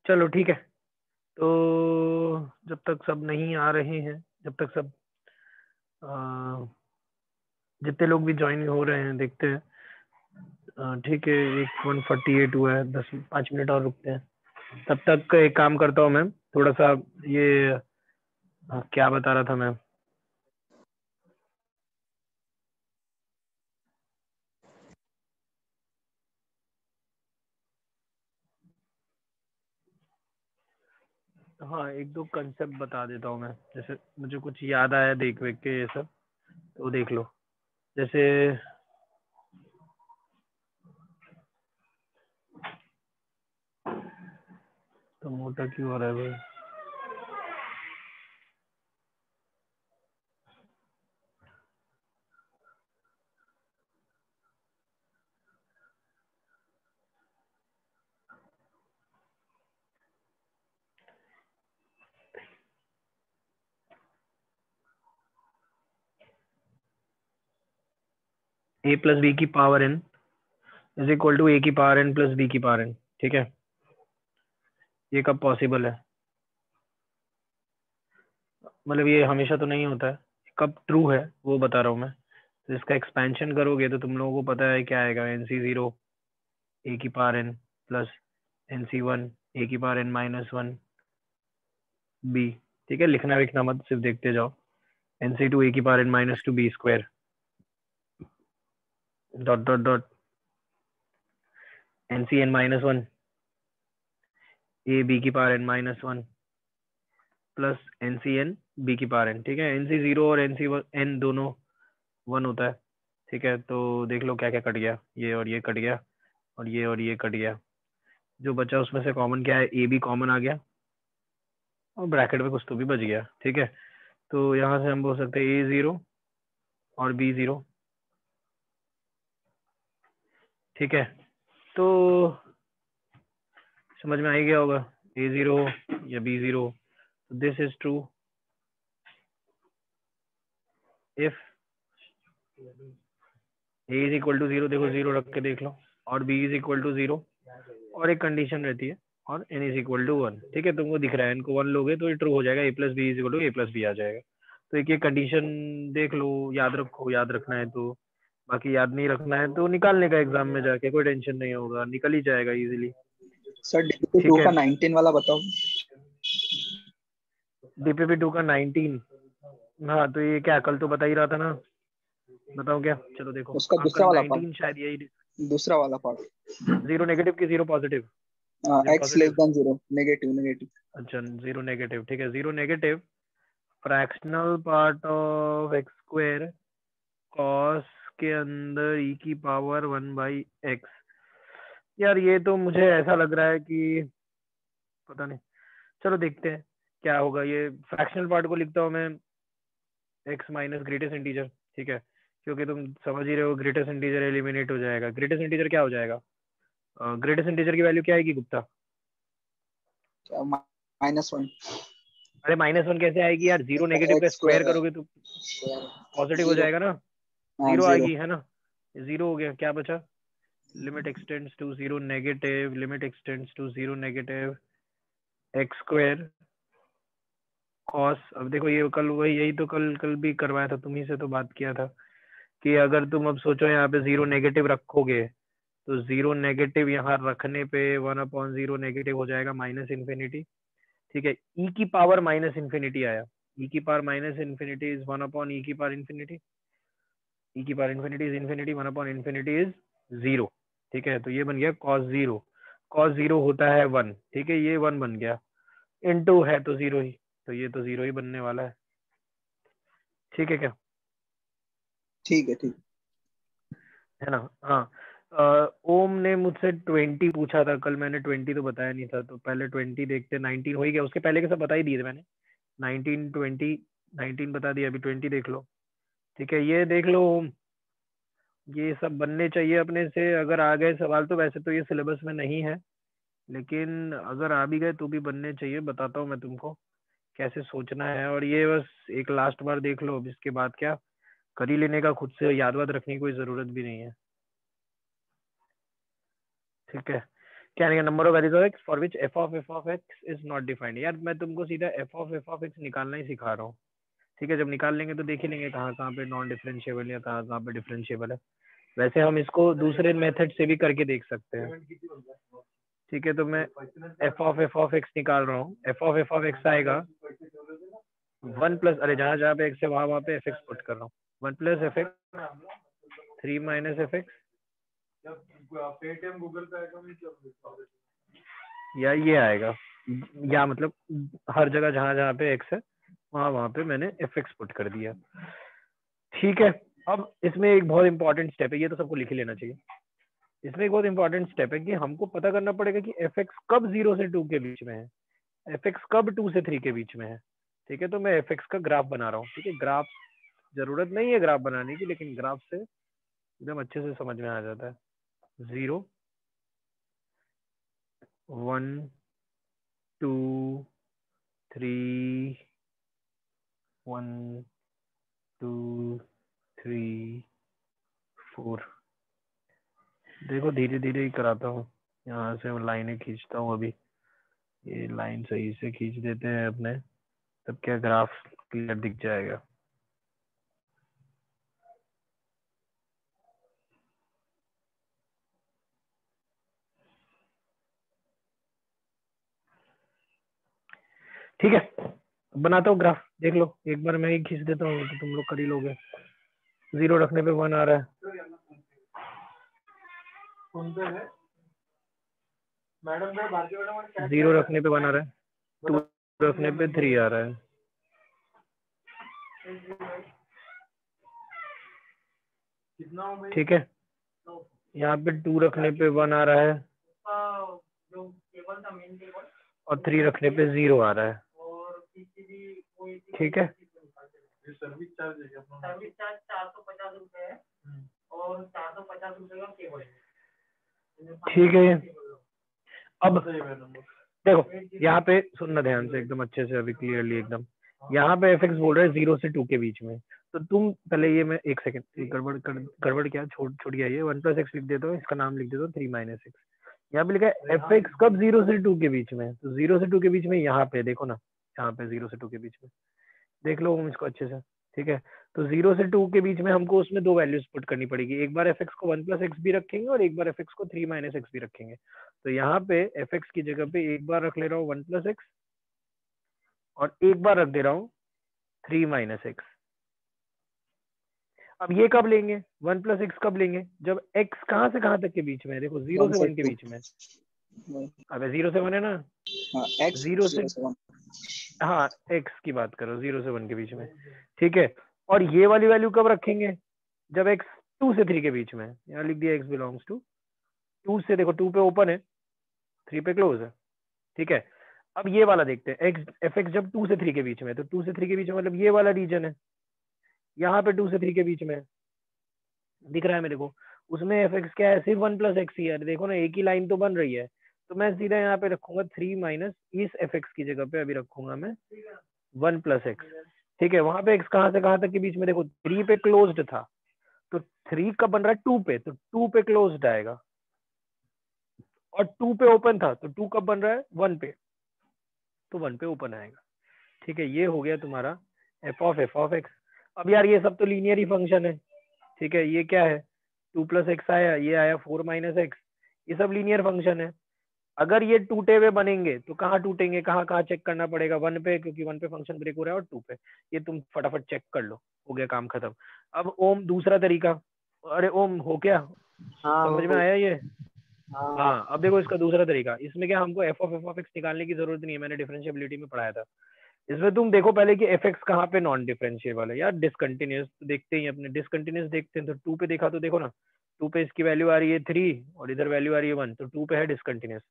चलो ठीक है। तो जब तक सब नहीं आ रहे हैं, जब तक सब जितने लोग भी ज्वाइन हो रहे हैं देखते हैं। ठीक है, एक 148 हुआ है, 5 मिनट और रुकते हैं। तब तक एक काम करता हूँ मैं, थोड़ा सा ये क्या बता रहा था मैं। हाँ, एक दो कंसेप्ट बता देता हूँ मैं, जैसे मुझे कुछ याद आया देख वेख के ये सब, तो देख लो। जैसे तो मोटा क्यों हो रहा है भाई? a प्लस बी की power n is equal to a की पावर n प्लस b की पावर n। ठीक है, ये कब पॉसिबल है? मतलब ये हमेशा तो नहीं होता है, कब ट्रू है वो बता रहा हूँ मैं। तो इसका एक्सपेंशन करोगे तो तुम लोगों को पता है क्या आएगा, nc0 a की power n plus nc1 a की पावर n माइनस 1 b। ठीक है, लिखना विखना मत, सिर्फ देखते जाओ। nc2 a की power n minus 2 b square dot dot dot ncn minus 1 a b की power n minus 1 plus ncn b की पावर n। ठीक है, nc0 और nc n दोनों 1 होता है। ठीक है, तो देख लो क्या क्या कट गया, ये और ये कट गया, और ये और ये कट गया। जो बचा उसमें से कॉमन क्या है, ए भी कॉमन आ गया, और ब्रैकेट में कुछ तो भी बच गया। ठीक है, तो यहाँ से हम बोल सकते हैं a0 और b0। ठीक है, तो समझ में आ ही गया होगा, a0 या b0। This is true if a is equal to 0, देखो 0 रख के देख लो, और b इज इक्वल टू 0, और एक कंडीशन रहती है, और n इज इक्वल टू 1। ठीक है, तुमको दिख रहा है n को 1 लोगे तो ये ट्रू हो जाएगा, a plus B is equal to a plus B आ जाएगा। तो एक कंडीशन देख लो, याद रखो, याद रखना है तो। बाकी याद नहीं रखना है तो निकालने का एग्जाम में जाके, कोई टेंशन नहीं होगा, निकल ही जाएगा इजीली। सर डीपीपी ठीक 2 है, का 19 वाला बताओ। डीपीपी 2 का 19। हाँ, तो ये क्या कल तो बता ही रहा था ना, बताओ क्या। चलो देखो, उसका आपका दूसरा वाला पार्ट, 19 शायद यही, दूसरा वाला पार्ट। जीरो नेगेटिव की zero positive? Zero x less positive, than zero, negative negative. अच्छा जीरो नेगेटिव। ठीक है, zero negative fractional part of x square cos के अंदर e की पावर 1/x। यार ये तो मुझे ऐसा लग रहा है कि पता नहीं, चलो देखते हैं क्या होगा। ये फ्रैक्शनल पार्ट को लिखता हूँ मैं x माइनस ग्रेटेस्ट इंटीजर। ठीक है, क्योंकि तुम समझ ही रहे हो, ग्रेटेस्ट इंटीजर एलिमिनेट हो जाएगा। ग्रेटेस्ट इंटीजर क्या हो जाएगा, ग्रेटेस्ट इंटीजर की वैल्यू क्या आएगी गुप्ता? -1। अरे -1 कैसे आएगी यार, जीरो नेगेटिव का एक्स स्क्वायर स्क्वायर है, करोगे तो पॉजिटिव हो जीरो। जाएगा ना, हाँ जीरो जीरो। आएगी है ना। जीरो हो गया, क्या बचा? Limit extends to zero negative, limit extends to zero negative x square cos. अब देखो ये कल वही, यही तो कल कल भी करवाया था, तुम्ही से तो बात किया था कि अगर तुम अब सोचो यहाँ पे जीरो नेगेटिव रखोगे, तो जीरो नेगेटिव यहाँ रखने पे 1/0 नेगेटिव हो जाएगा माइनस इन्फिनिटी। ठीक है, ई की पावर माइनस इन्फिनिटी आया, ई की power minus infinity is 1/e की पावर इन्फिनिटी, ई की power infinity is infinity, 1/, infinity is 0। ठीक है, तो ये बन गया cos 0। cos 0 होता है 1। ठीक है, ये 1 बन गया, इनटू है तो 0 ही, तो ये तो 0 ही बनने वाला है। ठीक है क्या, ठीक है ठीक। है ना? हाँ, ओम ने मुझसे 20 पूछा था कल, मैंने 20 तो बताया नहीं था, तो पहले 20 देखते। 19 हो ही गया, उसके पहले के सब बता ही दिए थे मैंने। 19 20, 19 बता दिया, अभी 20 देख लो। ठीक है, ये देख लो ओम, ये सब बनने चाहिए अपने से। अगर आ गए सवाल तो, वैसे तो ये सिलेबस में नहीं है, लेकिन अगर आ भी गए तो भी बनने चाहिए। बताता हूँ मैं तुमको कैसे सोचना है। और ये बस एक लास्ट बार देख लो, अब इसके बाद क्या कर ही लेने का, खुद से याद वाद रखने की कोई जरूरत भी नहीं है। ठीक है, क्या नहीं, number of values of x for which F of x is not defined. यार मैं तुमको सीधा एफ ऑफ एक्स निकालना ही सिखा रहा हूँ, ठीक है। जब निकाल लेंगे तो देख ही लेंगे कहाँ कहाँ पे नॉन डिफरेंशिएबल या कहाँ कहाँ पे डिफरेंशिएबल है। वैसे हम इसको दूसरे मेथड से भी करके देख सकते हैं, ठीक है। तो मैं एफ ऑफ एक्स निकाल रहा हूँ। एफ ऑफ एक्स आएगा 1 प्लस, अरे जहाँ जहाँ पे एक्स है वहाँ पे एफ एक्स पुट कर रहा हूँ। 1 plus F x 3 minus F x, या ये आएगा, या मतलब हर जगह जहाँ जहाँ पे एक्स है वहाँ पे मैंने एफ एक्स पुट कर दिया, ठीक है। अब इसमें एक बहुत इंपॉर्टेंट स्टेप है, ये तो सबको लिख ही लेना चाहिए। इसमें एक बहुत इंपॉर्टेंट स्टेप है कि हमको पता करना पड़ेगा कि एफ एक्स कब 0 से 2 के बीच में है, एफ एक्स कब 2 से 3 के बीच में है, ठीक है। तो मैं एफ एक्स का ग्राफ बना रहा हूँ, ठीक है। ग्राफ जरूरत नहीं है ग्राफ बनाने की, लेकिन ग्राफ से एकदम अच्छे से समझ में आ जाता है। 0 1 2 3 1 2 3 4। देखो धीरे धीरे ही कराता हूँ, यहाँ से लाइनें खींचता हूँ। अभी ये लाइन सही से खींच देते हैं अपने, तब क्या ग्राफ क्लियर दिख जाएगा। ठीक है, बनाता हूँ ग्राफ, देख लो। एक बार मैं ही खींच देता हूँ तो तुम लोग कर ही लोगे। 0 रखने पे 1 आ रहा है, मैडम 0 रखने पे 1 आ रहा है, 2 रखने पे 3 आ रहा है, ठीक है। यहाँ पे 2 रखने पे 1 आ रहा है और 3 रखने पे 0 आ रहा है, ठीक है। सर्विस चार्ज 450 रुपए है और 450 रुपए का केबल है, ठीक है। अब देखो यहाँ पे सुनना ध्यान से एकदम अच्छे से, अभी क्लियरली एकदम। यहाँ पे एफ एक्स बोल रहे हैं 0 से 2 के बीच में, तो तुम पहले ये, मैं एक सेकंड, गड़बड़ क्या छोड़ गया, ये 1 प्लस एक्स लिख देता हूँ, इसका नाम लिख देता हूँ 3 माइनस एक्स। यहाँ पे लिखा है एफ एक्स कब 0 से 2 के बीच में, तो 0 से 2 के बीच में यहाँ पे देखो ना, यहाँ पे 0 से 2 के बीच में देख लो हम इसको अच्छे से, ठीक है। तो 0 से 2 के बीच में हमको उसमें दो वैल्यूज पुट करनी पड़ेगी, एक बार एफ एक्स को 1 प्लस एक्स भी रखेंगे और एक बार एफ एक्स को 3 माइनस एक्स भी रखेंगे। तो यहाँ पे एफ एक्स की जगह पे एक बार रख ले रहा हूँ 1 प्लस एक्स और एक बार रख दे रहा हूँ 3 माइनस एक्स। अब ये कब लेंगे, 1 प्लस एक्स कब लेंगे, जब x कहाँ से कहाँ तक के बीच में है, देखो 0 से 1 के बीच में। अब 0 से 1 है ना, हाँ, x 0 से 1, हाँ x की बात करो, 0 से 1 के बीच में, ठीक है। और ये वाली वैल्यू कब रखेंगे, जब x 2 से 3 के बीच में। यहाँ लिख दिया x बिलोंग्स टू 2 से, देखो 2 पे ओपन है 3 पे क्लोज है, ठीक है। अब ये वाला देखते हैं, एफ एक्स जब 2 से 3 के बीच में, तो 2 से 3 के बीच में मतलब ये वाला रीजन है, यहाँ पे 2 से 3 के बीच में दिख रहा है मेरे को। उसमें एफ एक्स क्या है, सिर्फ 1 प्लस एक्स ही है, देखो ना एक ही लाइन तो बन रही है। तो मैं सीधा यहाँ पे रखूंगा 3 माइनस, इस एफ एक्स की जगह पे अभी रखूंगा मैं 1 प्लस एक्स, ठीक है। वहां पे एक्स कहाँ से कहाँ तक के बीच में, देखो 3 पे क्लोज्ड था, तो 3 कब बन रहा है 2 पे, तो 2 पे क्लोज्ड आएगा, और 2 पे ओपन था, तो 2 कब बन रहा है 1 पे, तो 1 पे ओपन आएगा, ठीक है। ये हो गया तुम्हारा एफ ऑफ एक्स। अब यार ये सब तो लीनियर ही फंक्शन है, ठीक है। ये क्या है 2 प्लस एक्स आया, ये आया 4 माइनस एक्स, ये सब लीनियर फंक्शन है। अगर ये टूटे हुए बनेंगे तो कहाँ टूटेंगे, कहाँ कहाँ चेक करना पड़ेगा, 1 पे, क्योंकि 1 पे फंक्शन ब्रेक हो रहा है और 2 पे। ये तुम फटाफट चेक कर लो, हो गया काम खत्म। अब ओम दूसरा तरीका, अरे ओम हो क्या, हाँ समझ में आया ये? हाँ हाँ अब देखो इसका दूसरा तरीका, इसमें क्या हमको एफ ऑफ एक्स निकालने की जरूरत नहीं है, मैंने डिफरेंशिएबिलिटी में पढ़ाया था। इसमें तुम देखो पहले कि एफ एक्स कहाँ पे नॉन डिफरेंशिएबल है, यार डिसकंटिन्यूस देखते ही अपने, डिसकंटिन्यूस देखते हैं तो 2 पे देखा तो देखो ना, 2 पे इसकी वैल्यू आ रही है 3 और इधर वैल्यू आ रही है 1, तो 2 पे है डिसकंटिन्यूस,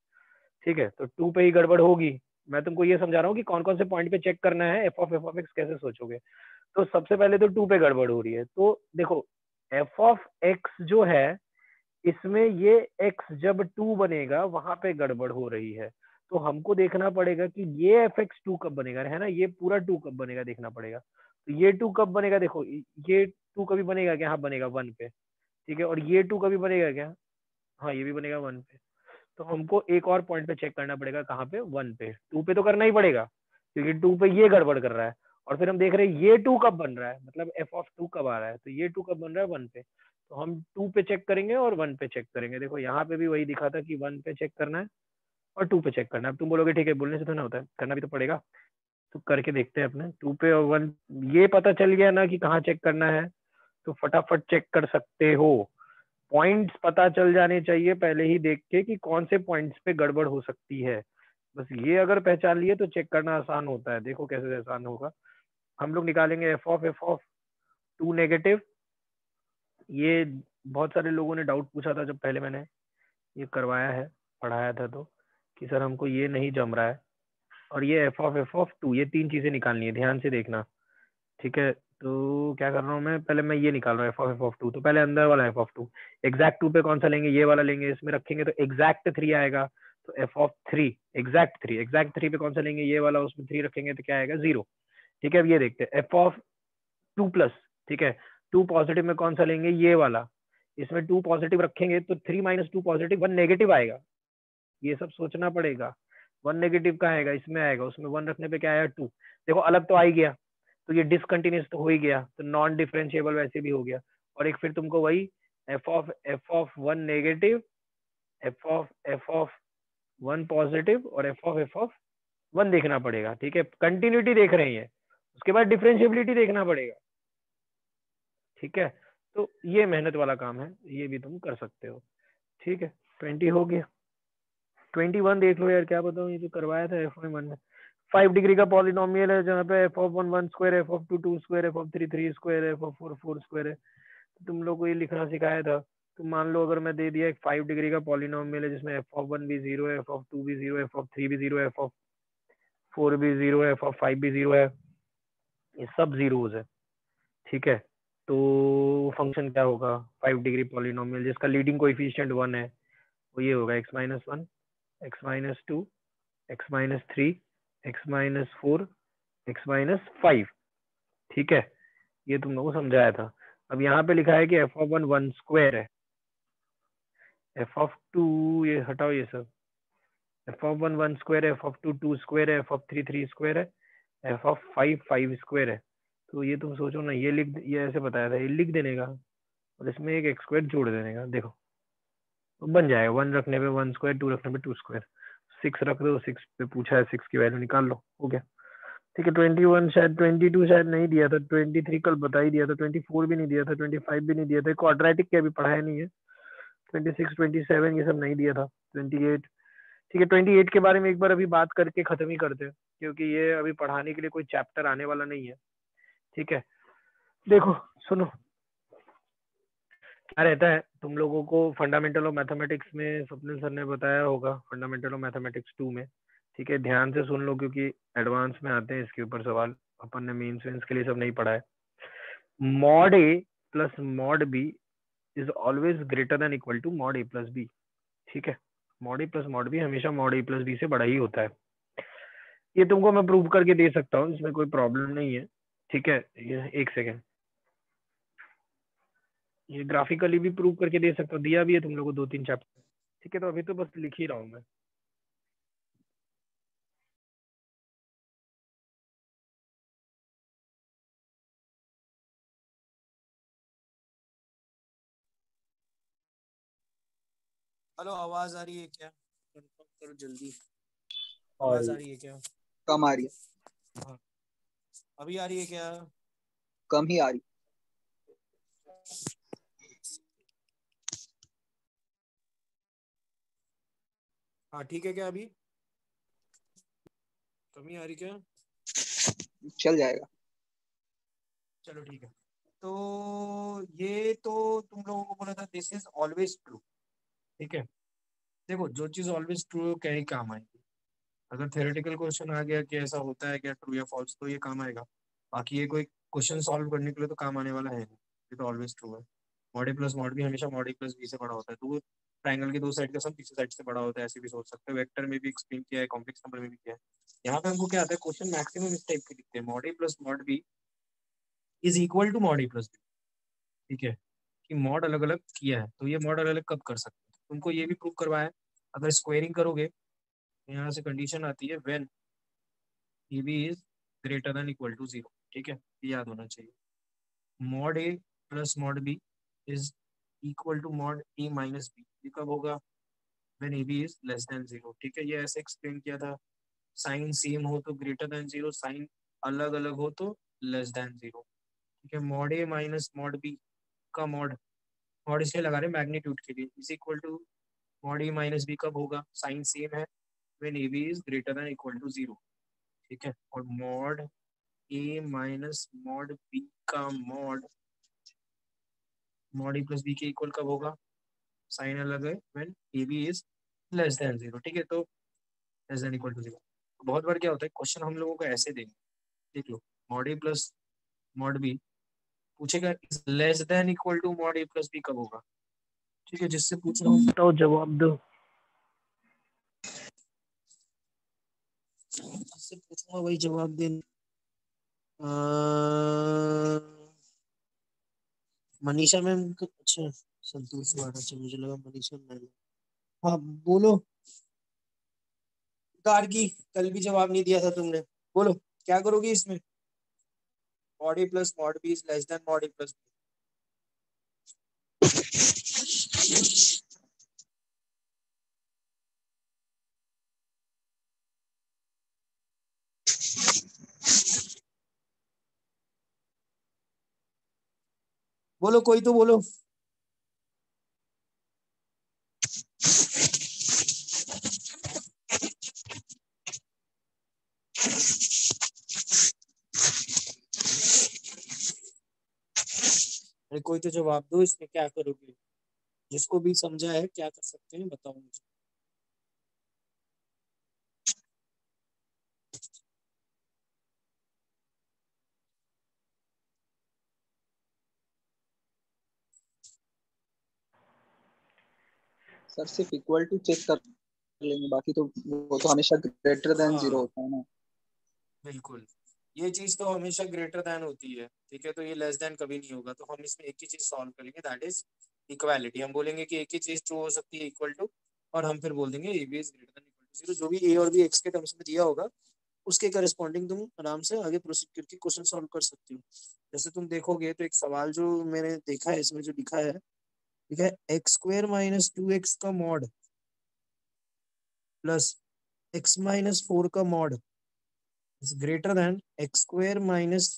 ठीक है। तो 2 पे ही गड़बड़ होगी। मैं तुमको ये समझा रहा हूँ कि कौन कौन से पॉइंट पे चेक करना है, एफ ऑफ एक्स कैसे सोचोगे। तो सबसे पहले तो 2 पे गड़बड़ हो रही है, तो देखो एफ ऑफ एक्स जो है, इसमें ये x जब 2 बनेगा वहां पे गड़बड़ हो रही है। तो हमको देखना पड़ेगा कि ये एफ एक्स 2 कब बनेगा, है ना, ये पूरा 2 कब बनेगा देखना पड़ेगा। तो ये 2 कब बनेगा, देखो ये 2 कभी बनेगा क्या, हाँ बनेगा 1 पे, ठीक है। और ये 2 कभी बनेगा क्या, हाँ ये भी बनेगा 1 पे। तो हमको एक और पॉइंट पे चेक करना पड़ेगा, कहाँ पे, 1 पे। 2 पे तो करना ही पड़ेगा क्योंकि 2 पे ये गड़बड़ कर रहा है, और फिर हम देख रहे हैं ये 2 कब बन रहा है, मतलब एफ ऑफ 2 कब आ रहा है, तो ये 2 कब बन रहा है, 1 पे। तो हम 2 पे चेक करेंगे और 1 पे चेक करेंगे। देखो यहाँ पे भी वही दिखा था कि 1 पे चेक करना है और 2 पे चेक करना है। अब तुम बोलोगे ठीक है, बोलने से तो ना होता है, करना भी तो पड़ेगा। तो करके देखते हैं अपने 2 पे और 1। ये पता चल गया ना कि कहाँ चेक करना है, तो फटाफट चेक कर सकते हो। पॉइंट्स पता चल जाने चाहिए पहले ही देख के कि कौन से पॉइंट्स पे गड़बड़ हो सकती है। बस ये अगर पहचान लिए तो चेक करना आसान होता है। देखो कैसे आसान होगा। हम लोग निकालेंगे एफ ऑफ 2 नेगेटिव। ये बहुत सारे लोगों ने डाउट पूछा था जब पहले मैंने ये करवाया है, पढ़ाया था, तो कि सर हमको ये नहीं जम रहा है। और ये एफ ऑफ 2, ये 3 चीजें निकालनी है, ध्यान से देखना। ठीक है, तो क्या कर रहा हूँ मैं, पहले मैं ये निकाल रहा हूँ एफ ऑफ 2। तो पहले अंदर वाला एफ ऑफ 2, एग्जैक्ट 2 पे कौन सा लेंगे, ये वाला लेंगे, इसमें रखेंगे तो एग्जैक्ट 3 आएगा। तो एफ ऑफ 3, एग्जैक्ट 3 पे कौन सा लेंगे, ये वाला, उसमें 3 रखेंगे तो क्या आएगा, 0। ठीक है, अब ये देखते हैं एफ ऑफ 2 प्लस। ठीक है, 2 पॉजिटिव में कौन सा लेंगे, ये वाला, इसमें 2 पॉजिटिव रखेंगे तो 3 माइनस 2 पॉजिटिव, 1 नेगेटिव आएगा। ये सब सोचना पड़ेगा। 1 नेगेटिव का आएगा, इसमें आएगा, उसमें 1 रखने पे क्या आया, 2। देखो अलग तो आ ही गया, तो ये डिसकंटिन्यूस तो हो ही गया, तो नॉन डिफरेंशिएबल वैसे भी हो गया। और एक फिर तुमको वही F of 1 negative, F of 1 positive और एफ ऑफ 1 देखना पड़ेगा। ठीक है, कंटिन्यूटी देख रहे हैं, उसके बाद डिफरेंशिएबिलिटी देखना पड़ेगा। ठीक है, तो ये मेहनत वाला काम है, ये भी तुम कर सकते हो। ठीक है, 20 हो गया। 21 देख लो यार, क्या बताऊँ, ये जो करवाया था एफ1 में। 5 डिग्री का पॉलिनोमियल है जहाँ पे F of 1 1 square, F of 2 2 square, F of 3 3 square, F of 4 4 square है। तो तुम लोग को ये लिखना सिखाया था। तो मान लो अगर मैं दे दिया एक 5 डिग्री का पॉलिनोमियल है जिसमें एफ ऑफ 1 भी 0 है, एफ ऑफ 2 भी 0 है, एफ ऑफ 3 भी 0 है, एफ ऑफ 4 भी 0 है, एफ ऑफ 5 भी 0 है, ये सब जीरोज है। ठीक है, तो फंक्शन क्या होगा, 5 डिग्री पॉलिनोमियल जिसका लीडिंग कोएफिशिएंट 1 है, वो ये होगा x-1, x-2, x-3, x-4, x-5। ठीक है, ये तुम लोगों को समझाया था। अब यहाँ पे लिखा है कि एफ ऑफ 1 1 स्क्वायर है, एफ ऑफ 2, ये हटाओ ये सब, एफ ऑफ 1 1 स्क्वायर है, एफ ऑफ 2 2 स्क्वायर है, एफ ऑफ 3 3 स्क्वायर है, एफ ऑफ 5 5 स्क्वायर है। तो ये तुम सोचो ना, ये ऐसे बताया था, ये लिख देने का और इसमें एक एक्स स्क्वायर जोड़ देने का। देखो तो बन जाएगा, 1 रखने पे 1 स्क्वायर, 2 रखने पे 2 स्क्वायर, 6 रख दो, 6 पे पूछा है, 6 की वैल्यू निकाल लो, हो गया। ठीक है, 21 शायद, 22 शायद नहीं दिया था, 23 कल बता ही दिया था, 24 भी नहीं दिया था, 25 भी नहीं दिया था, क्वाड्रेटिक के अभी पढ़ाया नहीं है, 26 27 ये सब नहीं दिया था, 28। ठीक है, 28 के बारे में एक बार अभी बात करके खत्म ही करते हैं, क्योंकि ये अभी पढ़ाने के लिए कोई चैप्टर आने वाला नहीं है। ठीक है, देखो सुनो, क्या रहता है तुम लोगों को फंडामेंटल ऑफ मैथमेटिक्स में स्वप्निल सर ने बताया होगा, फंडामेंटल ऑफ मैथमेटिक्स 2 में। ठीक है, ध्यान से सुन लो क्योंकि एडवांस में आते हैं इसके ऊपर सवाल, अपन ने मेंस वेंस के लिए सब नहीं पढ़ा है। Mod a plus mod b is always greater than equal to mod a plus b. ठीक है, mod a plus mod b हमेशा मॉड ए प्लस बी से बड़ा ही होता है। ये तुमको मैं प्रूव करके दे सकता हूँ, इसमें कोई प्रॉब्लम नहीं है। ठीक है, ये एक सेकेंड, ये ग्राफिकली भी प्रूव करके दे सकता हूँ, दिया भी है तुम लोगों को 2 3 चैप्टर। ठीक है, तो अभी तो बस लिख ही रहा हूँ मैं। हेलो, आवाज आ रही है क्या? कंफर्म करो जल्दी, और आवाज आ रही है क्या? कम आ रही है, हाँ, अभी आ रही है क्या? कम ही आ रही हाँ ठीक है, क्या अभी कमी आ रही क्या? है। चल जाएगा। चलो ठीक है। तो ये तो तुम लोगों को बोला था दिस इज ऑलवेज ट्रू। ठीक है, देखो जो चीज ऑलवेज ट्रू क्या ही काम आएगी। अगर थ्योरेटिकल क्वेश्चन आ गया कि ऐसा होता है क्या, ट्रू या फॉल्स, तो ये काम आएगा। बाकी ये कोई क्वेश्चन सॉल्व करने के लिए तो काम आने वाला है नहीं, ये तो ऑलवेज ट्रू है। Mod a plus mod b हमेशा मॉड ए प्लस बी से बड़ा होता है, तो वो ट्राइंगल की 2 साइड का सम तीसरी साइड से बड़ा होता है, ऐसे भी सोच सकते हो। वेक्टर में भी एक्सप्लेन किया है, कॉम्प्लेक्स नंबर में भी किया है। यहाँ पे हमको क्या आता है, क्वेश्चन मैक्सिमम इस टाइप के दिखते हैं, mod a plus mod b is equal to mod a plus b. ठीक है, कि मॉड अलग अलग किया है, तो ये मॉड अलग अलग कब कर सकते हैं, तुमको ये भी प्रूव करवाया है अगर स्क्वेयरिंग करोगे यहाँ से कंडीशन आती है when a b is greater than equal to 0, ठीक है, ये याद होना चाहिए। Mod a plus mod b is equal to mod a minus b, ये कब होगा? When a b is less than 0, ठीक है, ये ऐसे एक्सप्लेन किया था। साइन सेम हो तो ग्रेटर देन 0, साइन अलग अलग हो तो लेस देन 0, ठीक है। Mod a minus mod b का मॉड, मॉड इसलिए लगा रहे मैग्नीट्यूड के लिए, is equal to mod a minus b कब होगा? साइन सेम है when a b is greater than equal to 0, ठीक है। और mod a minus mod b का mod mod a plus b के इक्वल कब होगा? साइन अलग है when a b is less than 0, ठीक है, तो लेस देन इक्वल टू 0। बहुत बार क्या होता है क्वेश्चन हम लोगों को ऐसे देंगे, देख लो, mod a plus mod b पूछेगा is less than equal to mod a plus b कब होगा, ठीक है, जिससे पूछ रहा हूँ बताओ जवाब दो। जिससे पूछूंगा वही जवाब दे। मनीषा मैम, अच्छा संतोष वाला, अच्छा मुझे लगा मनीषा मैम। हाँ बोलो गार्गी, कल भी जवाब नहीं दिया था तुमने, बोलो क्या करोगी इसमें? Mod a plus mod b is less than mod a plus b. बोलो कोई तो बोलो। अरे कोई तो जवाब दो, इसमें क्या करोगे? जिसको भी समझा है क्या कर सकते हैं बताओ मुझे। सर सिर्फ इक्वल टू चेक कर लेंगे, बाकी तो वो तो हमेशा ग्रेटर देन जीरो हाँ होता है ना। बिल्कुल, ये चीज तो हमेशा ग्रेटर देन होती है, ठीक है, तो ये लेस देन कभी नहीं होगा। तो हम इसमें एक ही चीज सॉल्व करेंगे, दैट इज इक्वालिटी। हम बोलेंगे कि एक ही चीज ट्रू हो सकती है इक्वल टू, और हम फिर बोल देंगे a b is greater than equal to 0। जो भी ए और बी एक्स के टर्म्स में दिया होगा उसके करस्पॉन्डिंग तुम आराम से आगे प्रोसीड करके क्वेश्चन सॉल्व कर सकती हो। जैसे तुम देखोगे तो एक सवाल जो मैंने देखा है इसमें जो लिखा है, ठीक है, एक्स स्क्वायर माइनस 2x का मॉड प्लस एक्स माइनस 4 का mod is greater then x square minus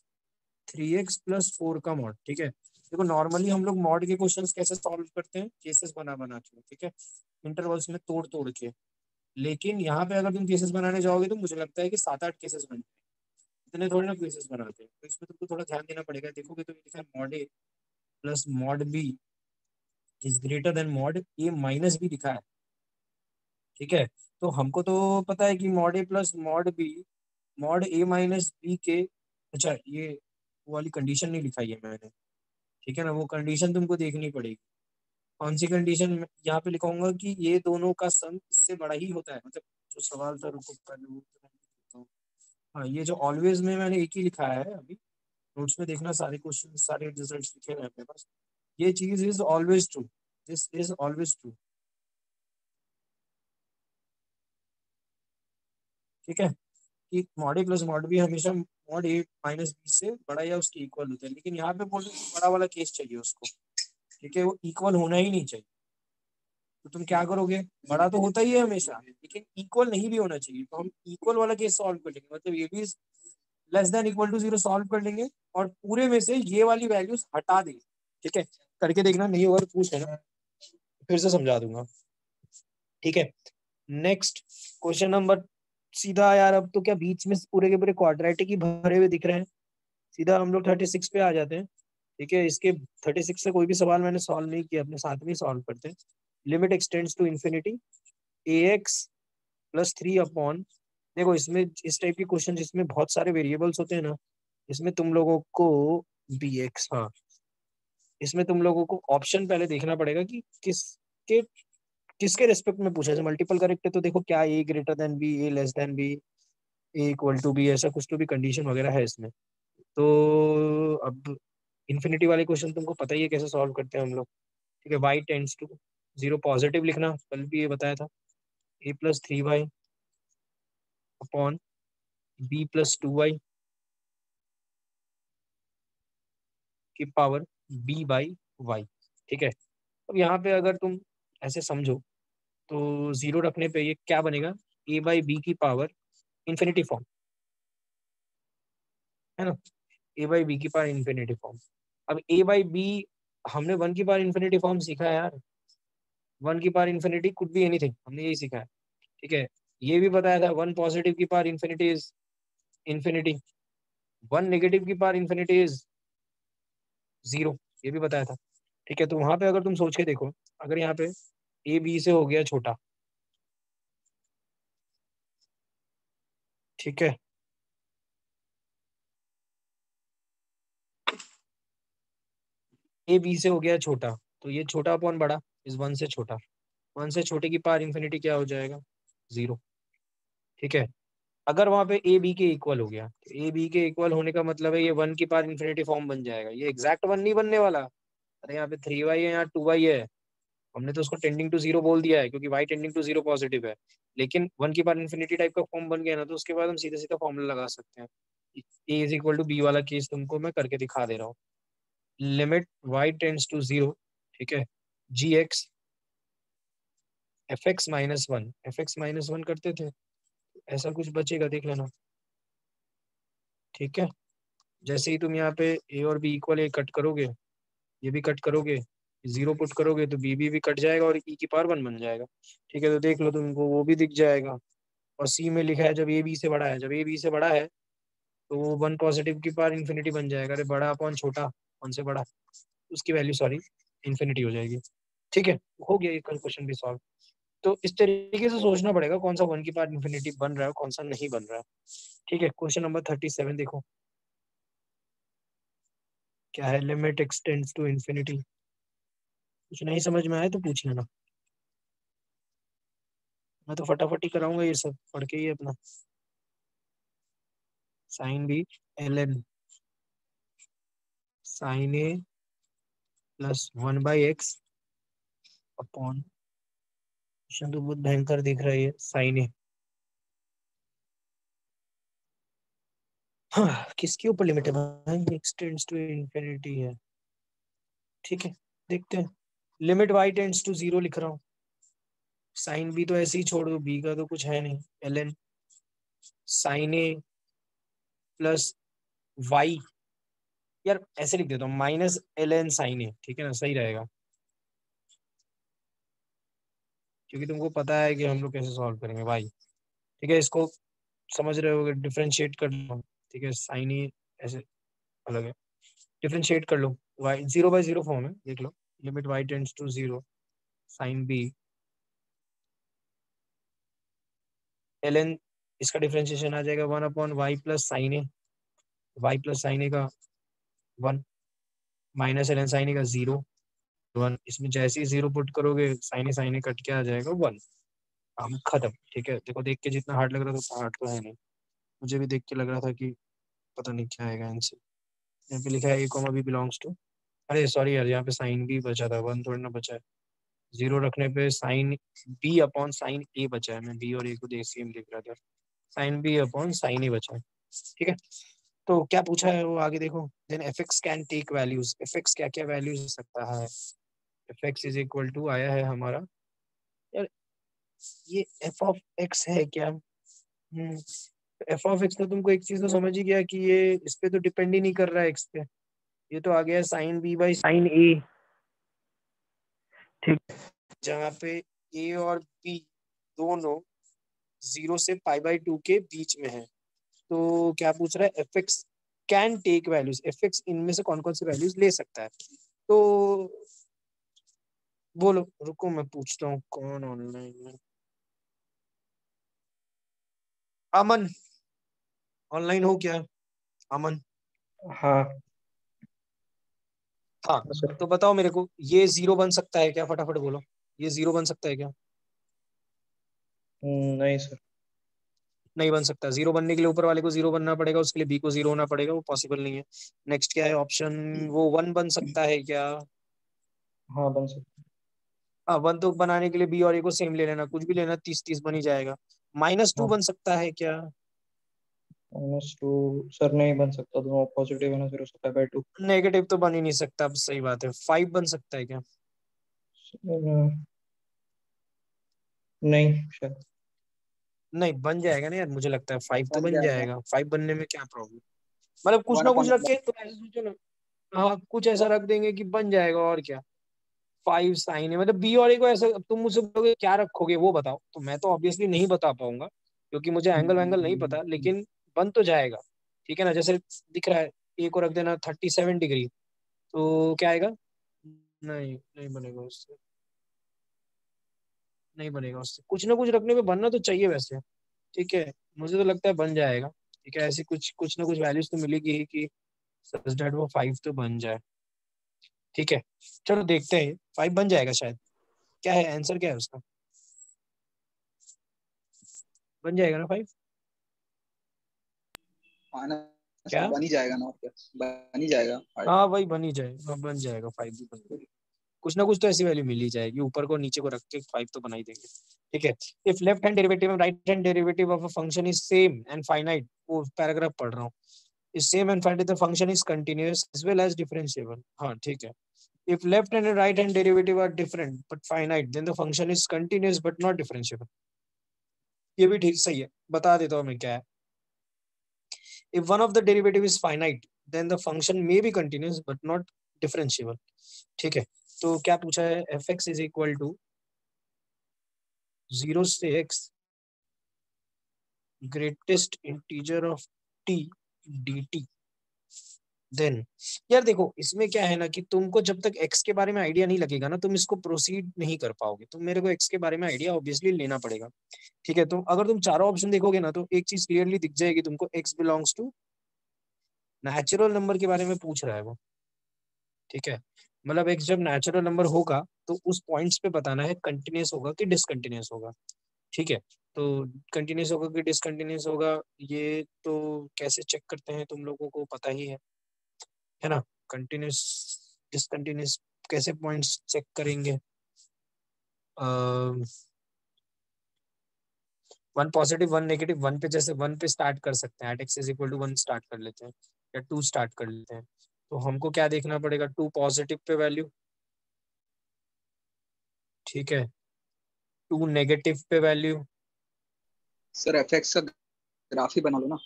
3x plus 4 का मॉड, ठीक है। देखो नॉर्मली हम लोग मॉड के क्वेश्चंस कैसे सॉल्व करते हैं? केसेस बना बना के, ठीक है, इंटरवल्स में तोड़ तोड़ के। लेकिन यहाँ पे अगर तुम केसेस बनाने जाओगे तो मुझे लगता है कि 7-8 केसेस बनते हैं, इतने थोड़े ना केसेस बनाते हैं। तो इसमें तुमको थोड़ा ध्यान देना पड़ेगा। देखोगे तो लिखा है mod a plus mod b is greater than mod a minus b लिखा है, ठीक है। तो हमको तो पता है कि mod a plus mod B mod a minus B के, अच्छा ये वो वाली कंडीशन नहीं लिखाई है मैंने, ठीक है ना, वो कंडीशन तुमको देखनी पड़ेगी। कौन सी कंडीशन? यहाँ पे लिखाऊंगा कि ये दोनों का सम इससे बड़ा ही होता है, मतलब जो सवाल था, रुको पहले वो तो मैं लिखता हूँ। हाँ, ये जो ऑलवेज में मैंने एक ही लिखा है अभी, नोट्स में देखना सारे क्वेश्चन सारे रिजल्ट लिखे हैं अपने पास। ये चीज is always true, this is always true, ठीक है, कि mod a plus mod b हमेशा मॉड ए माइनस बी से बड़ा या उसके इक्वल होता है। लेकिन यहाँ पे बोल रहे हैं कि बड़ा वाला केस चाहिए उसको, ठीक है, वो इक्वल होना ही नहीं चाहिए। तो तुम क्या करोगे? बड़ा तो होता ही है हमेशा, लेकिन इक्वल नहीं भी होना चाहिए। तो हम इक्वल वाला केस सॉल्व कर लेंगे, मतलब ये भी less than equal to 0 solve कर लेंगे, और पूरे में से ये वाली वैल्यूज हटा देंगे, ठीक है। करके देखना, नहीं होगा तो पूछ लेना, फिर से समझा दूंगा, ठीक है। नेक्स्ट क्वेश्चन नंबर, सीधा यार अब तो क्या बीच में पूरे के पूरे क्वाड्रेटिक ही भरे हुए दिख रहे हैं। सीधा हम लोग 36 पे आ जाते हैं, ठीक है। इसके 36 से कोई भी सवाल मैंने सॉल्व नहीं किया, अपने साथ में ही सॉल्व करते हैं। Limit extends to infinity ax plus 3 upon, देखो इसमें इस टाइप के क्वेश्चन जिसमें बहुत सारे वेरिएबल्स होते हैं ना, इसमें तुम लोगों को bx, हाँ, इसमें तुम लोगों को ऑप्शन पहले देखना पड़ेगा कि किसके किसके रेस्पेक्ट में पूछा है। मल्टीपल करेक्ट है तो देखो क्या A greater than B, A less than B, A equal to B, ऐसा कुछ तो भी कंडीशन वगैरह है इसमें। तो अब इन्फिनिटी वाले क्वेश्चन तुमको पता ही है कैसे सॉल्व करते हैं हम लोग, ठीक है। वाई टेंड्स टू 0 पॉजिटिव लिखना, कल भी ये बताया था, a plus 3y upon b plus 2y की पावर b बाई y। ठीक है, अब यहाँ पे अगर तुम ऐसे समझो तो जीरो रखने पे ये क्या बनेगा, a बाई बी की पावर इन्फिनिटी फॉर्म, है ना, a बाई बी की पावर इन्फिनिटी फॉर्म। अब a बाई बी हमने वन की पावर इन्फिनिटी फॉर्म सीखा है यार, वन की power infinity could be anything, हमने यही सीखा है। ठीक है, ये भी बताया था वन पॉजिटिव की power infinity is infinity, one negative की पावर इन्फिनिटी इज जीरो, ये भी बताया था। ठीक है, तो वहां पे अगर तुम सोच के देखो, अगर यहाँ पे ए बी से हो गया छोटा, ठीक है, ए बी से हो गया छोटा, तो ये छोटा अपॉन बड़ा इस वन से छोटा, वन से छोटे की पावर इन्फिनिटी क्या हो जाएगा, जीरो। ठीक है, अगर वहां पे ए बी के इक्वल हो गया, तो ए बी के इक्वल होने का मतलब है ये वन की पावर इन्फिनिटी फॉर्म बन जाएगा, ये एग्जैक्ट वन नहीं बनने वाला। अरे यहाँ पे 3y है, यहाँ 2y है, हमने तो उसको टेंडिंग टू जीरो बोल दिया है क्योंकि y tending to zero positive है, लेकिन वन की पावर इन्फिनिटी टाइप का फॉर्म बन गया ना, तो उसके बाद हम सीधे सीधा फॉर्मूला लगा सकते हैं। A is equal to B वाला केस तुमको मैं करके दिखा दे रहा हूँ। Limit y tends to zero, ठीक है, G X F X minus one, F X minus one करते थे, ऐसा कुछ बचेगा देख लेना। ठीक है, जैसे ही तुम यहाँ पे ए और बी इक्वल ए कट करोगे, ये भी कट करोगे, जीरो पुट करोगे तो बी भी कट जाएगा और ई की पावर वन बन जाएगा। ठीक है, तो देख लो तुमको वो भी दिख जाएगा। और सी में लिखा है जब ए बी से बड़ा है, जब ए बी से बड़ा है तो वो वन पॉजिटिव की पावर इन्फिनिटी बन जाएगा। अरे बड़ा अपॉन छोटा, कौन से बड़ा, उसकी वैल्यू सॉरी इन्फिनिटी हो जाएगी। ठीक है, हो गया ये क्वेश्चन भी सॉल्व। तो इस तरीके से सोचना पड़ेगा कौन सा वन की पावर इन्फिनिटी बन रहा है कौन सा नहीं बन रहा है। ठीक है, क्वेश्चन नंबर 37 देखो क्या है, लिमिट एक्सटेंड्स टू इन्फिनिटी। कुछ नहीं समझ में आए तो पूछ लेना, मैं तो फटाफट ही कराऊंगा ये सब पढ़ के ही अपना। Sine B L N sine a plus one by x upon, question तो बहुत भयंकर दिख रहा है, साइन ए। हाँ, किसके ऊपर लिमिट है भाई, एक्सटेंड्स टू इन्फिनिटी है। ठीक है, देखते हैं, limit Y tends to zero लिख रहा हूँ, साइन बी तो ऐसे ही छोड़ दो, बी का तो कुछ है नहीं, L N sine a plus Y, यार ऐसे लिख देता हूँ माइनस एल एन साइन ए, ठीक है ना, सही रहेगा क्योंकि तुमको पता है कि हम लोग कैसे सॉल्व करेंगे भाई। ठीक है, इसको समझ रहे हो, डिफ्रेंशिएट कर लो। ठीक है, साइन ए ऐसे अलग है, डिफ्रेंशिएट कर लो, Y zero by zero form है, देख लो, limit Y tends to zero sine B L N, इसका डिफ्रेंशिएशन आ जाएगा one upon Y plus sine A, Y plus sine A का one minus L N sine A का zero one, इसमें जैसे ही जीरो पुट करोगे साइन ए कट के आ जाएगा वन, हम खत्म। ठीक है, देखो देख के जितना हार्ड लग रहा था हार्ड तो है नहीं, मुझे भी देख के लग रहा था कि पता नहीं क्या आएगा आंसर। यहाँ पे लिखा है ए कॉमा बी बिलोंग्स टू, अरे सॉरी यार, यहाँ पे साइन बी बचा था, वन थोड़ी ना बचा है, जीरो रखने पे साइन बी अपॉन साइन ए बचा है, मैं बी और ए को देख सेम लिख रहा था, साइन बी अपॉन साइन ए बचा है। ठीक है, तो क्या पूछा है वो आगे देखो, then f x can take values, f x क्या क्या वैल्यूज ले सकता है, f x is equal to आया है हमारा, यार ये एफ ऑफ एक्स है क्या, एफ ऑफ एक्स तो तुमको एक चीज तो समझ ही गया कि ये इस पे तो डिपेंड ही नहीं कर रहा है एक्स पे, ये तो आ गया साइन बी बाई साइन ए। ठीक, जहाँ पे ए और बी दोनों जीरो से पाई बाई टू के बीच में है, तो क्या पूछ रहा है, f x can take values, f x इनमें से कौन कौन सी वैल्यूज ले सकता है, तो बोलो, रुको मैं पूछता हूँ कौन ऑनलाइन है, अमन ऑनलाइन हो क्या, अमन, हाँ हाँ, सर तो बताओ मेरे को ये जीरो बन सकता है क्या, फटाफट बोलो, ये जीरो बन सकता है क्या, नहीं सर। नहीं बन सकता, जीरो बनने के लिए ऊपर वाले को जीरो बनना पड़ेगा, उसके लिए बी को जीरो होना पड़ेगा, वो पॉसिबल नहीं है। नेक्स्ट क्या है ऑप्शन, वो वन बन सकता है क्या, हाँ बन सकता हाँ, 1 तो बनाने के लिए बी और ए को सेम ले लेना, कुछ भी लेना, 30-30 बन ही जाएगा। -2 बन सकता है क्या? -2 सर नहीं बन सकता, दोनों पॉजिटिव है ना, फिर उसका 5/2। नेगेटिव तो बन ही नहीं सकता, अब सही बात है। 5 बन सकता है क्या? नहीं शायद। नहीं बन जाएगा ना यार, मुझे लगता है 5 तो बन बन जाएगा। जाएगा। 5 बनने में क्या प्रॉब्लम? मतलब कुछ वन ना कुछ अपॉन रख के तो ऐसे सोचो ना। हाँ, कुछ ऐसा रख देंगे कि बन जाएगा, और क्या। 5 साइन है, मतलब बी और ए को ऐसा, अब तुम मुझसे बोलोगे क्या रखोगे वो बताओ, तो मैं तो ऑब्वियसली नहीं बता पाऊंगा, क्योंकि मुझे एंगल वैंगल नहीं पता, लेकिन बन तो जाएगा। ठीक है ना, जैसे दिख रहा है, ए को रख देना 37 डिग्री, तो क्या आएगा? नहीं, नहीं बनेगा उससे, नहीं बनेगा उससे। कुछ ना कुछ रखने पे बनना तो चाहिए वैसे। ठीक है, मुझे तो लगता है बन जाएगा। ठीक है, ऐसी कुछ कुछ ना कुछ वैल्यूज तो मिलेगी ही कि सच दैट वो 5 तो बन जाए। ठीक है, चलो देखते हैं, 5 बन जाएगा शायद। क्या है आंसर, क्या है उसका? बन जाएगा ना 5? माइनस क्या? तो बन ही जाएगा ना, और क्या, बन ही जाएगा। हाँ भाई, बन ही जाएगा, हाँ बन जाएगा, 5 भी बन जाएगा। कुछ ना कुछ तो ऐसी वैल्यू मिल ही जाएगी, ऊपर को नीचे को रख के 5 तो बना ही देंगे। ठीक है, if left hand derivative and right hand derivative of a function is same and finite, वो पैराग्राफ पढ़ रहा हूँ, is same and finite, the function is continuous as well as differentiable. हाँ ठीक है, if left hand and right hand derivative are different but finite, then the function is continuous but not differentiable। ये भी ठीक सही है, बता देता हूँ मैं क्या है। if one of the derivative is finite, then the function may be continuous but not differentiable। ठीक है, तो क्या पूछा है? fx is equal to 0 से x greatest integer of t dt, then. यार देखो, इसमें क्या है ना कि तुमको जब तक एक्स के बारे में आइडिया नहीं लगेगा ना, तुम इसको प्रोसीड नहीं कर पाओगे। तुम मेरे को एक्स के बारे में आइडिया ऑब्वियसली लेना पड़ेगा। ठीक है, तो अगर तुम चारों ऑप्शन देखोगे ना, तो एक चीज क्लियरली दिख जाएगी तुमको, x belongs to natural number के बारे में पूछ रहा है वो। ठीक है, मतलब एक्स जब नेचुरल नंबर होगा तो उस पॉइंट्स पे बताना है कंटिन्यूस होगा कि डिसकंटिन्यूस होगा। ठीक है, तो कंटिन्यूस होगा कि डिसकंटिन्यूस होगा, ये तो कैसे चेक करते हैं तुम लोगों को पता ही है ना। कंटिन्यूस डिसकंटिन्यूस कैसे पॉइंट्स चेक करेंगे? One positive one negative, one पे जैसे वन पे स्टार्ट कर सकते हैं, at x is equal to 1 start कर लेते हैं, या 2 स्टार्ट कर लेते हैं। तो हमको क्या देखना पड़ेगा? 2 पॉजिटिव पे वैल्यू, ठीक है, 2 नेगेटिव पे वैल्यू। सर एफएक्स का ग्राफ ही बना लो ना।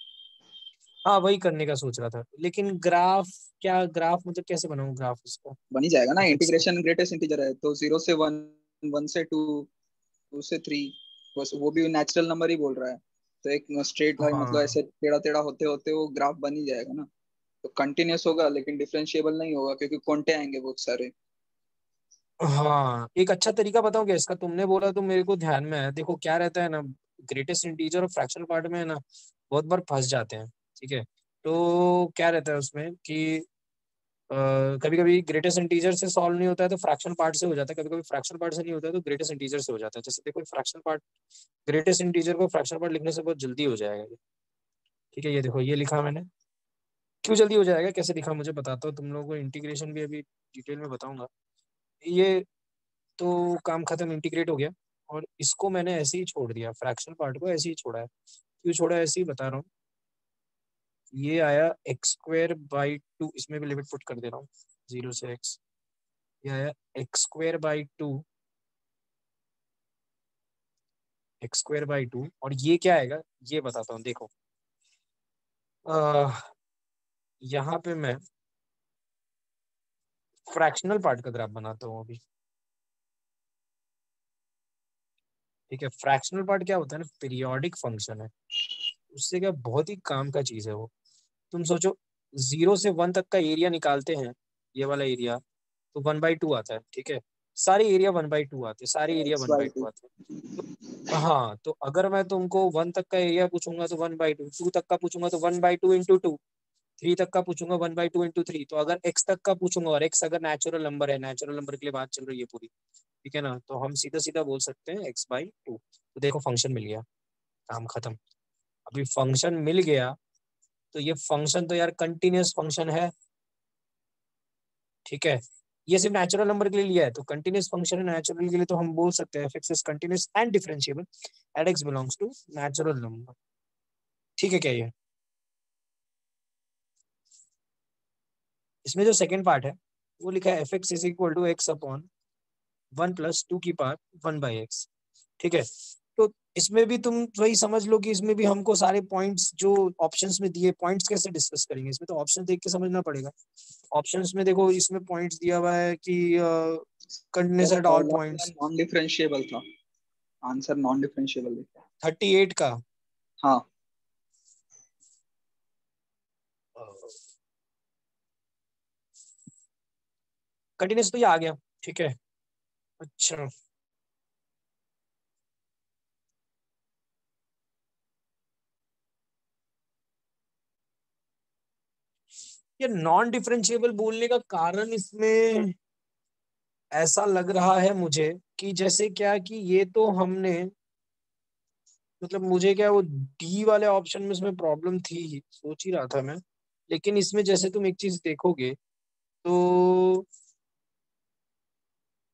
हाँ, वही करने का सोच रहा था, लेकिन ग्राफ, क्या ग्राफ मतलब कैसे बनाऊं ग्राफ इसका? बन ही जाएगा ना, एफएक्स का इंटीग्रेशन ग्रेटेस्ट इंटीजर है तो 0 से 1, 1 से 2, 2 से 3, बस वो भी नेचुरल नंबर ही बोल रहा है। तो एक स्ट्रेट लाइन, मतलब हाँ ऐसे टेढ़ा टेढ़ा होते होते वो ग्राफ बन ही जाएगा ना। तो कंटिन्यूस होगा लेकिन डिफरेंशिएबल नहीं होगा, क्योंकि क्वांटे आएंगे बहुत सारे। हाँ, एक अच्छा तरीका बताऊं क्या इसका? तुमने बोला तो मेरे को ध्यान में आया। देखो क्या रहता है ना, ग्रेटेस्ट इंटीजर और फ्रैक्शनल पार्ट में है ना, बहुत बार फंस जाते हैं। ठीक है, तो क्या रहता है उसमें कि कभी कभी ग्रेटेस्ट इंटीजर से सॉल्व नहीं होता है तो फ्रैक्शनल पार्ट से हो जाता है, कभी कभी फ्रैक्शनल पार्ट से नहीं होता है तो ग्रेटेस्ट इंटीजर से हो जाता है। जैसे देखो, फ्रैक्शनल पार्ट, ग्रेटेस्ट इंटीजर को फ्रैक्शनल पार्ट लिखने से बहुत जल्दी हो जाएगा ये। ठीक है, ये देखो, ये लिखा मैंने। क्यों जल्दी हो जाएगा, कैसे लिखा मुझे बताता हूँ तुम लोगों को, इंटीग्रेशन भी अभी डिटेल में बताऊंगा। ये तो काम खत्म, इंटीग्रेट हो गया, और इसको मैंने ऐसे ही छोड़ दिया, फ्रैक्शनल पार्ट को ऐसे ही छोड़ा है। क्यों छोड़ा है, ऐसे ही बता रहा हूँ। ये आया x² बाई 2, इसमें भी लिमिट पुट कर दे रहा हूँ, 0 से x। ये आया x² बाई 2, x² बाई 2, और ये क्या आएगा ये बताता हूँ, देखो। आ, यहाँ पे मैं फ्रैक्शनल पार्ट का ग्राफ बनाता हूँ अभी। ठीक है, फ्रैक्शनल पार्ट क्या होता है ना, पीरियोडिक फंक्शन है, उससे क्या बहुत ही काम का चीज है वो। तुम सोचो, 0 से 1 तक का एरिया निकालते हैं, ये वाला एरिया, तो 1/2 आता है। ठीक है, सारे एरिया 1/2 आते हैं, सारे area x one by by two two आते हैं। तो हाँ, तो अगर मैं तुमको 1 तक का एरिया पूछूंगा तो 1/2, 2 तक का पूछूंगा तो 1/2 × 2, 3 तक का पूछूंगा 1/2 × 3। तो अगर x तक का पूछूंगा, और x अगर नेचुरल नंबर है, नेचुरल नंबर के लिए बात चल रही है पूरी, ठीक है ना, तो हम सीधा सीधा बोल सकते हैं x/2। तो देखो, फंक्शन मिल गया, काम खत्म। अभी फंक्शन मिल गया, तो ये फंक्शन तो यार कंटिन्यूअस फंक्शन है। ठीक है, ये सिर्फ नेचुरल नंबर के लिए लिया है, तो कंटिन्यूस फंक्शन है नेचुरल के लिए, तो हम बोल सकते हैं f x is continuous and differentiable at x belongs to natural number. ठीक है क्या ये? इसमें जो सेकंड पार्ट है वो लिखा है f x is equal to x upon 1 plus 2 की पावर 1 बाई एक्स। ठीक है, तो इसमें भी तुम वही समझ लो कि इसमें भी हमको सारे पॉइंट्स जो ऑप्शंस में दिए, पॉइंट्स कैसे डिस्कस करेंगे, इसमें तो ऑप्शन देख के समझना पड़ेगा। ऑप्शंस में देखो, इसमें पॉइंट्स दिया हुआ है कि continuous at all points. Non differentiable था आंसर, नॉन डिफरेंशिएबल लिखा 38 का हाँ। कंटिन्यूस तो ये आ गया। ठीक है, अच्छा ये नॉन डिफरेंशिएबल बोलने का कारण इसमें ऐसा लग रहा है मुझे कि जैसे क्या कि ये तो हमने, मतलब मुझे क्या वो डी वाले ऑप्शन में इसमें प्रॉब्लम थी, सोच ही रहा था मैं। लेकिन इसमें जैसे तुम एक चीज देखोगे तो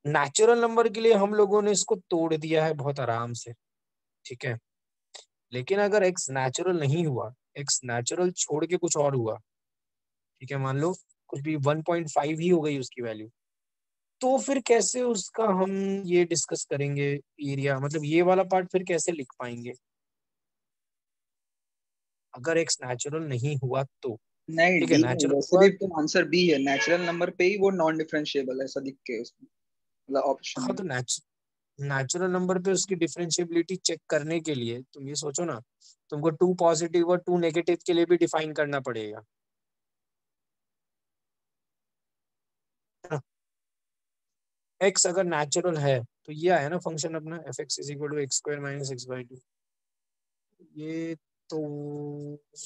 नेचुरल नंबर के लिए हम लोगों ने इसको तोड़ दिया है बहुत आराम से। ठीक है, लेकिन अगर एक्स नेचुरल नहीं हुआ, एक्स नेचुरल छोड़ के कुछ और हुआ, ठीक है, मान लो कुछ भी 1.5 ही हो गई उसकी वैल्यू, तो फिर कैसे उसका हम ये डिस्कस करेंगे एरिया, मतलब ये वाला पार्ट फिर कैसे लिख पाएंगे अगर एक्स नेचुरल नहीं हुआ तो? नहीं ठीक है, डी नहीं, नेचुरल वैसे हुआ भी तो, तो आंसर बी है, नेचुरल नंबर पे ही वो नॉन डिफरेंशिएबल ऐसा दिख के उसमें, मतलब ऑप्शन हाँ में। तो नेचुरल नंबर पे उसकी डिफरेंशिएबिलिटी चेक करने के लिए तुम ये सोचो ना, तुमको 2 पॉजिटिव और 2 नेगेटिव के लिए भी डिफाइन करना पड़ेगा। एक्स अगर नेचुरल है तो ये आया ना फंक्शन अपना f x is equal to x square minus x by 2। ये तो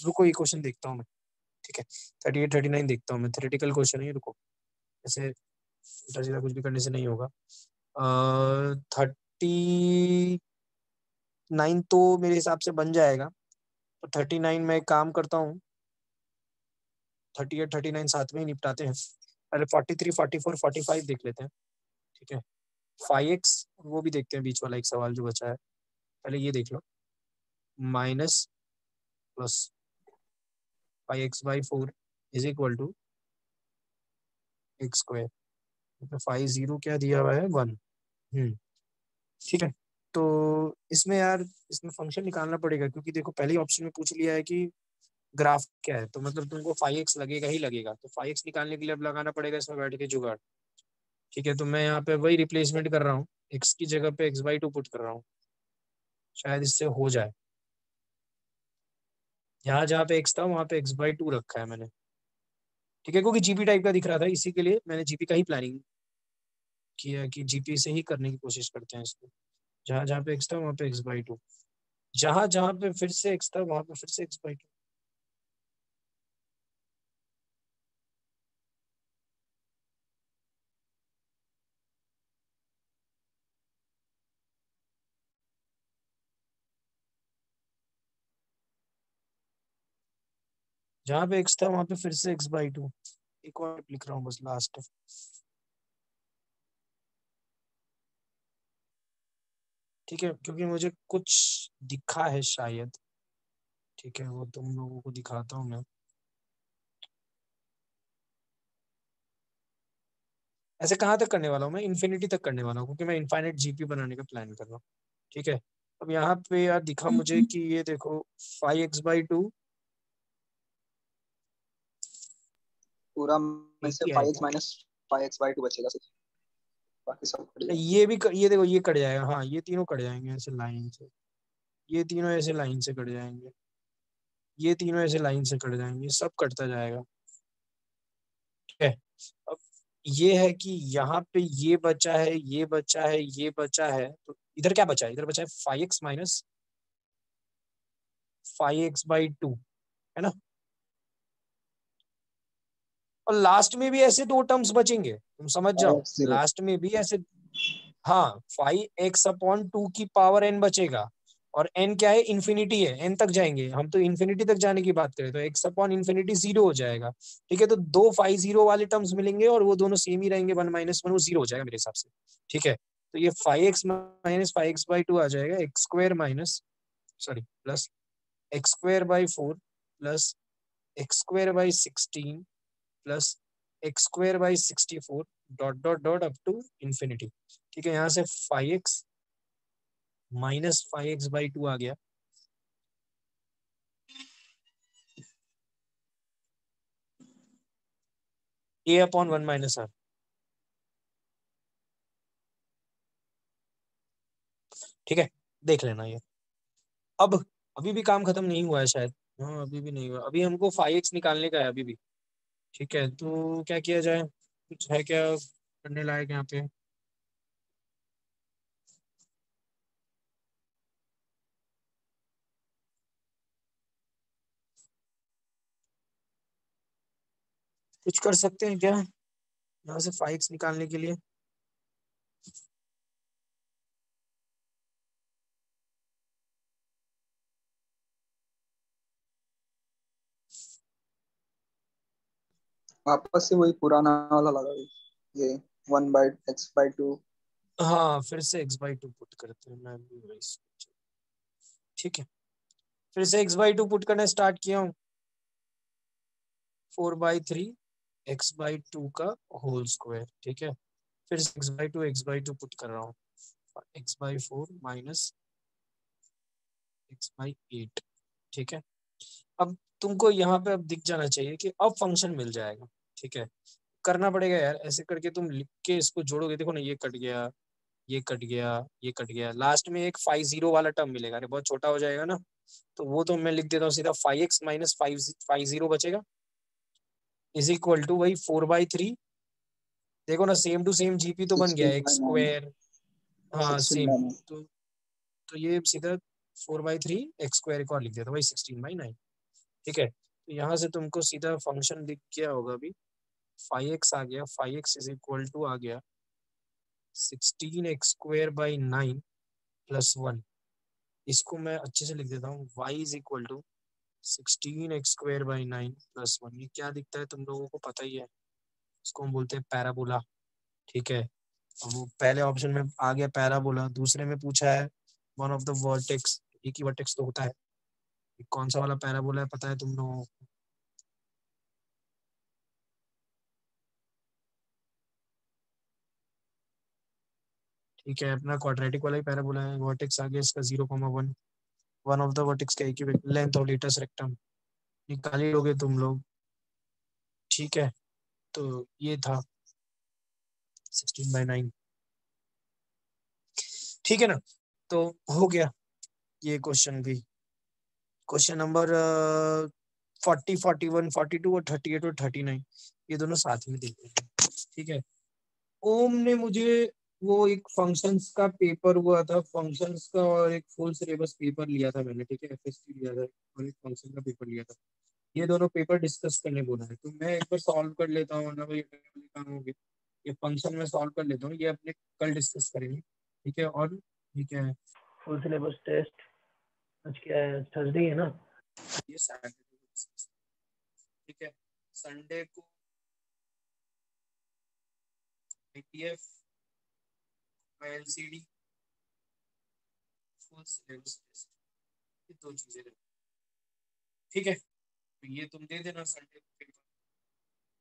रुको, ये क्वेश्चन देखता हूँ मैं। ठीक है, 38 39 देखता हूँ मैं, थ्योरेटिकल क्वेश्चन है ये, रुको। ऐसे उल्टा सीधा कुछ भी करने से नहीं होगा। 39 तो मेरे हिसाब से बन जाएगा, तो 39 में एक काम करता हूँ, 38 39 साथ में ही निपटाते हैं। पहले 43 44 45 देख लेते हैं। ठीक है, 5x वो भी देखते हैं, बीच वाला एक सवाल जो बचा है, पहले ये देख लो। Minus plus 5x/4 is equal to x square, मतलब 50 क्या दिया हुआ है 1। ठीक है, तो इसमें यार इसमें फंक्शन निकालना पड़ेगा, क्योंकि देखो पहले ऑप्शन में पूछ लिया है कि ग्राफ क्या है, तो मतलब तुमको 5x लगेगा ही लगेगा, तो 5x निकालने के लिए अब लगाना पड़ेगा इसमें बैठ के जुगाड़। ठीक है, तो मैं यहाँ पे वही रिप्लेसमेंट कर रहा हूँ, x की जगह पे x/2 पुट कर रहा हूँ, शायद इससे हो जाए। यहाँ जहाँ पे x था वहाँ पे x/2 रखा है मैंने। ठीक है, क्योंकि जीपी टाइप का दिख रहा था, इसी के लिए मैंने जीपी का ही प्लानिंग किया कि जीपी से ही करने की कोशिश करते हैं इसको। जहाँ जहाँ पे x था वहाँ पे x/2, जहाँ जहाँ पे फिर से x था वहाँ पे फिर से x/2। जहाँ पे x था वहाँ पे फिर से x/2। एक और लिख रहा हूँ बस लास्ट। ठीक है, क्योंकि मुझे कुछ दिखा है शायद। ठीक है, वो तुम लोगों को दिखाता हूँ मैं। ऐसे कहाँ तक करने वाला हूँ मैं, इन्फिनिटी तक करने वाला हूँ, क्योंकि मैं इनफाइनाइट जीपी बनाने का प्लान कर रहा हूँ। ठीक है, अब यहाँ पे यार दिखा मुझे कि ये देखो 5x/2 पूरा में से 80 5x आएगा। माइनस 5x/2 बचेगा सिर्फ, बाकी सब कट जाएगा। ये भी ये देखो ये कट जाएगा, हाँ ये तीनों कट जाएंगे ऐसे लाइन से, ये तीनों ऐसे लाइन से कट जाएंगे, ये तीनों ऐसे लाइन से कट जाएंगे, सब कटता जाएगा। ठीक है, अब ये है कि यहाँ पे ये बचा है, ये बचा है, ये बचा है, तो इधर क्या बचा है, इधर बचा है 5x माइनस 5x/2, है ना। और लास्ट में भी ऐसे 2 टर्म्स बचेंगे, तुम समझ जाओ, 5x0 लास्ट में भी ऐसे, हाँ 5x/2 की पावर n बचेगा, और n क्या है, इन्फिनिटी है, n तक जाएंगे हम, तो इन्फिनिटी तक जाने की बात करें तो x अपॉन इन्फिनिटी 0 हो जाएगा। ठीक है, तो दो फाई जीरो वाले टर्म्स मिलेंगे और वो दोनों सेम ही रहेंगे, 1 माइनस 1 वो 0 हो जाएगा मेरे हिसाब से। ठीक है, तो ये phi x minus phi x by 2 आ जाएगा, x square minus sorry plus x square by 4 plus x square by 16 plus x square by 64 dot dot dot up to infinity. ठीक है, यहाँ से phi x minus phi x by 2 आ गया, a upon 1 minus are. ठीक है, देख लेना ये। अब अभी भी काम खत्म नहीं हुआ है शायद, हाँ अभी भी नहीं हुआ, अभी हमको फाई एक्स निकालने का है अभी भी। ठीक है, तो क्या किया जाए, कुछ है क्या करने लायक यहाँ पे? कुछ कर सकते हैं क्या यहाँ से फाई एक्स निकालने के लिए? वापस से वही पुराना वाला लगा दो, ये 1/x/2। हाँ फिर से एक्स बाई 2 पुट करते हैं, मैं भी वही सोचा। ठीक है, फिर से एक्स बाई 2 पुट करना स्टार्ट किया हूँ, 4/3 एक्स बाई 2 का होल स्क्वायर। ठीक है, फिर से एक्स बाई टू पुट कर रहा हूँ, x by 4 minus x by 8। ठीक है, अब तुमको यहाँ पे अब दिख जाना चाहिए कि अब फंक्शन मिल जाएगा। ठीक है, करना पड़ेगा यार, ऐसे करके तुम लिख के इसको जोड़ोगे, देखो ना ये कट गया, ये कट गया, ये कट गया, लास्ट में एक 50 वाला टर्म मिलेगा, अरे बहुत छोटा हो जाएगा ना, तो वो तो मैं लिख देता हूँ सीधा, 5x माइनस 50 बचेगा इज इक्वल टू वही 4/3। देखो ना सेम टू सेम जीपी तो बन गया, एक्स 16/9। स्क्वायर, हाँ सेम। 16/9। तो ये सीधा 4/3 एक्स स्क्वायर एक और लिख देता, वही 16/9। ठीक है, तो यहाँ से तुमको सीधा फंक्शन दिख गया होगा अभी, 5x आ गया, 5x इज इक्वल टू आ गया 16x² बाई 9 प्लस 1। इसको मैं अच्छे से लिख देता हूँ, y is equal to 16x² by 9 plus 1। ये क्या दिखता है तुम लोगों को पता ही है, इसको हम बोलते हैं पैराबोला। ठीक है, अब वो पहले ऑप्शन में आ गया पैराबोला, दूसरे में पूछा है वन ऑफ द वर्टेक्स, एक ही वर्टेक्स तो होता है, कौन सा वाला पैराबोला है पता है तुम लोगों को? ठीक है, अपना क्वाड्रेटिक वाला ही पैराबोला है, वर्टेक्स आ गया इसका 0,1, वन ऑफ द वर्टेक्स का एक ही लेंथ ऑफ लेटस रेक्टम, निकाल ही लोगे तुम लोग। ठीक है, तो ये था 16/9। ठीक है ना, तो हो गया ये क्वेश्चन भी। क्वेश्चन नंबर 40, 41, 42 और 38 और 39 ये दोनों साथ में देख रहे हैं। ठीक है, ओम ने मुझे वो एक फंक्शंस का पेपर हुआ था, फंक्शंस का और एक फुल सिलेबस पेपर लिया था मैंने। ठीक है, एफएसटी लिया था और एक फंक्शन का पेपर लिया था, ये दोनों पेपर डिस्कस करने बोला है, तो मैं एक बार सॉल्व कर लेता हूँ ना भाई, काम हो गया। ये फंक्शन में सॉल्व कर लेता हूँ, ये अपने कल डिस्कस करेंगे। ठीक है, और ठीक है, फुल सिलेबस टेस्ट आज क्या है, थर्सडे है ना? ये सैटरडे को discuss। ठीक है, संडे को ITF, LCD, full syllabus test, ये दो चीजें रही। ठीक है, तो ये तुम दे देना संडे को पेपर,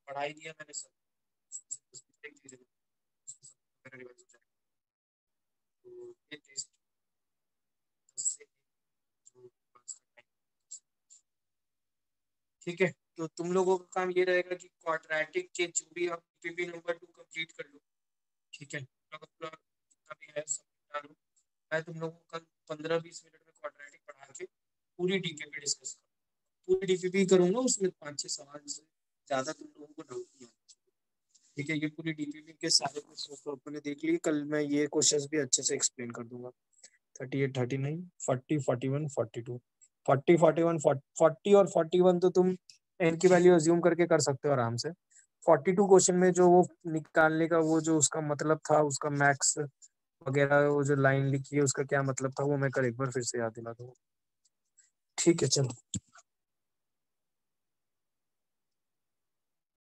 पढ़ाई दिया मैंने सब, देख लीजिएगा, मेरा रिवाइज हो जाएगा। तो ये टेस्ट 10 से 1 जो पास का टाइम। ठीक है, तो तुम लोगों का काम ये रहेगा कि क्वाड्रेटिक के जो भी आप पीपी नंबर 2 कंप्लीट कर लो। ठीक है, पूरा जितना भी है सब निपटा लो। मैं तुम लोगों को कल 15-20 मिनट में क्वाड्रेटिक पढ़ा के पूरी डीपीपी डिस्कस करूँ, पूरी डीपीपी करूंगा, उसमें 5-6 सवाल से ज्यादा तुम लोगों को डाउट नहीं आना चाहिए। ठीक है, ये पूरी डीपीपी के सारे क्वेश्चन तो अपने देख लिए, कल मैं ये क्वेश्चंस भी अच्छे से एक्सप्लेन कर दूंगा। 38, 39, 40, 41, 42, 40, 41, 40 और 41 तो तुम एन की वैल्यू अज्यूम करके कर सकते हो आराम से। 42 क्वेश्चन में जो वो निकालने का वो जो उसका मतलब था, उसका मैक्स वगैरह वो जो लाइन लिखी है उसका क्या मतलब था वो मैं कल एक बार फिर से याद दिला दूंगा। ठीक है चलो।